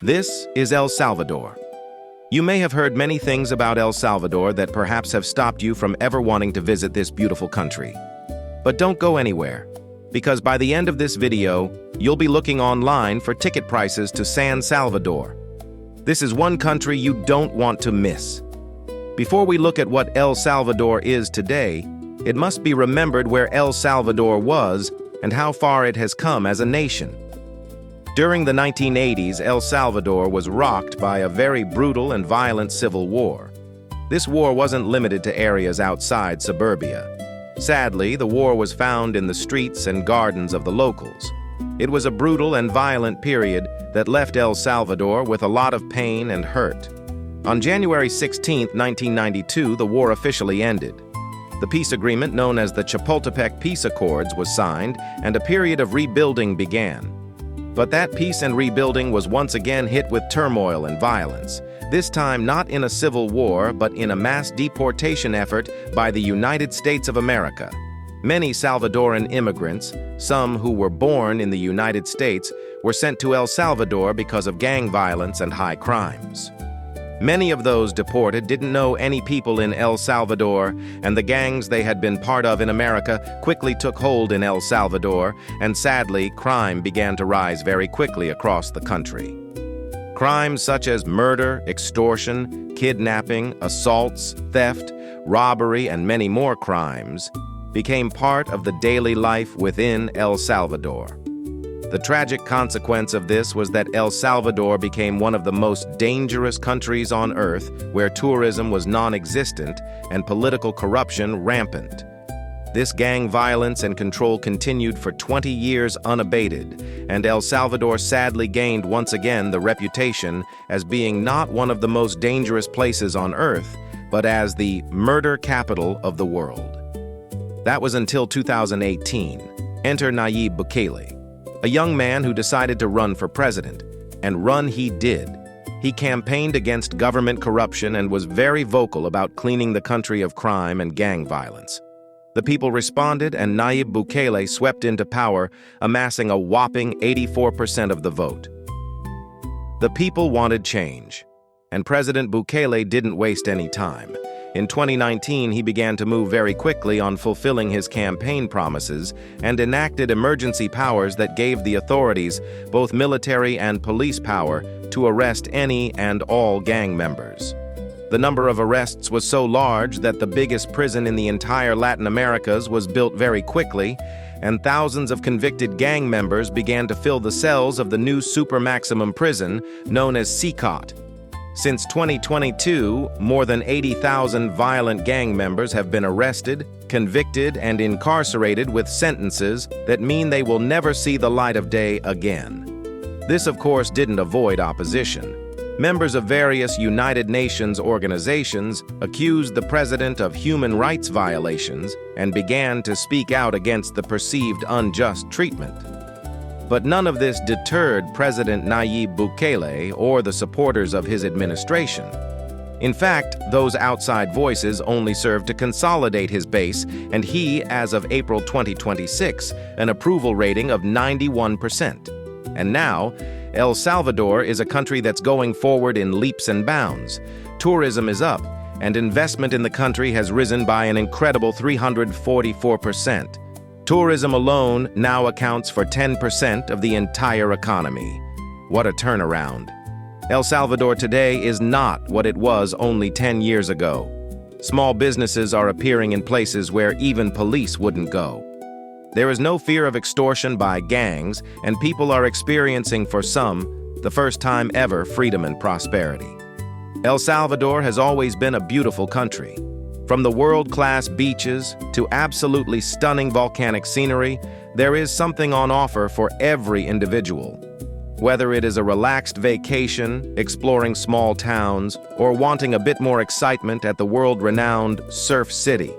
This is El Salvador. You may have heard many things about El Salvador that perhaps have stopped you from ever wanting to visit this beautiful country. But don't go anywhere, because by the end of this video, you'll be looking online for ticket prices to San Salvador. This is one country you don't want to miss. Before we look at what El Salvador is today, it must be remembered where El Salvador was and how far it has come as a nation. During the 1980s, El Salvador was rocked by a very brutal and violent civil war. This war wasn't limited to areas outside suburbia. Sadly, the war was found in the streets and gardens of the locals. It was a brutal and violent period that left El Salvador with a lot of pain and hurt. On January 16, 1992, the war officially ended. The peace agreement known as the Chapultepec Peace Accords was signed, and a period of rebuilding began. But that peace and rebuilding was once again hit with turmoil and violence, this time not in a civil war, but in a mass deportation effort by the United States of America. Many Salvadoran immigrants, some who were born in the United States, were sent to El Salvador because of gang violence and high crimes. Many of those deported didn't know any people in El Salvador, and the gangs they had been part of in America quickly took hold in El Salvador, and sadly, crime began to rise very quickly across the country. Crimes such as murder, extortion, kidnapping, assaults, theft, robbery, and many more crimes became part of the daily life within El Salvador. The tragic consequence of this was that El Salvador became one of the most dangerous countries on earth, where tourism was non-existent and political corruption rampant. This gang violence and control continued for 20 years unabated, and El Salvador sadly gained once again the reputation as being not one of the most dangerous places on earth, but as the murder capital of the world. That was until 2018. Enter Nayib Bukele, a young man who decided to run for president, and run he did. He campaigned against government corruption and was very vocal about cleaning the country of crime and gang violence. The people responded, and Nayib Bukele swept into power, amassing a whopping 84% of the vote. The people wanted change, and President Bukele didn't waste any time. In 2019, he began to move very quickly on fulfilling his campaign promises and enacted emergency powers that gave the authorities both military and police power to arrest any and all gang members. The number of arrests was so large that the biggest prison in the entire Latin Americas was built very quickly, and thousands of convicted gang members began to fill the cells of the new super maximum prison known as CCOT. Since 2022, more than 80,000 violent gang members have been arrested, convicted, and incarcerated with sentences that mean they will never see the light of day again. This, of course, didn't avoid opposition. Members of various United Nations organizations accused the president of human rights violations and began to speak out against the perceived unjust treatment. But none of this deterred President Nayib Bukele or the supporters of his administration. In fact, those outside voices only served to consolidate his base, and he, as of April 2026, an approval rating of 91%. And now, El Salvador is a country that's going forward in leaps and bounds. Tourism is up, and investment in the country has risen by an incredible 344%. Tourism alone now accounts for 10% of the entire economy. What a turnaround. El Salvador today is not what it was only 10 years ago. Small businesses are appearing in places where even police wouldn't go. There is no fear of extortion by gangs, and people are experiencing, for some, the first time ever freedom and prosperity. El Salvador has always been a beautiful country. From the world-class beaches to absolutely stunning volcanic scenery, there is something on offer for every individual. Whether it is a relaxed vacation, exploring small towns, or wanting a bit more excitement at the world-renowned Surf City,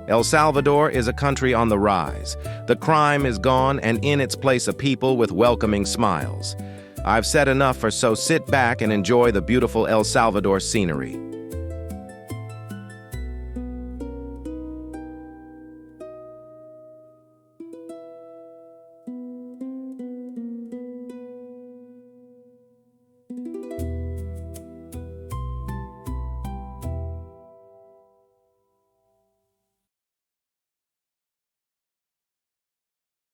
El Salvador is a country on the rise. The crime is gone, and in its place a people with welcoming smiles. I've said enough, so sit back and enjoy the beautiful El Salvador scenery.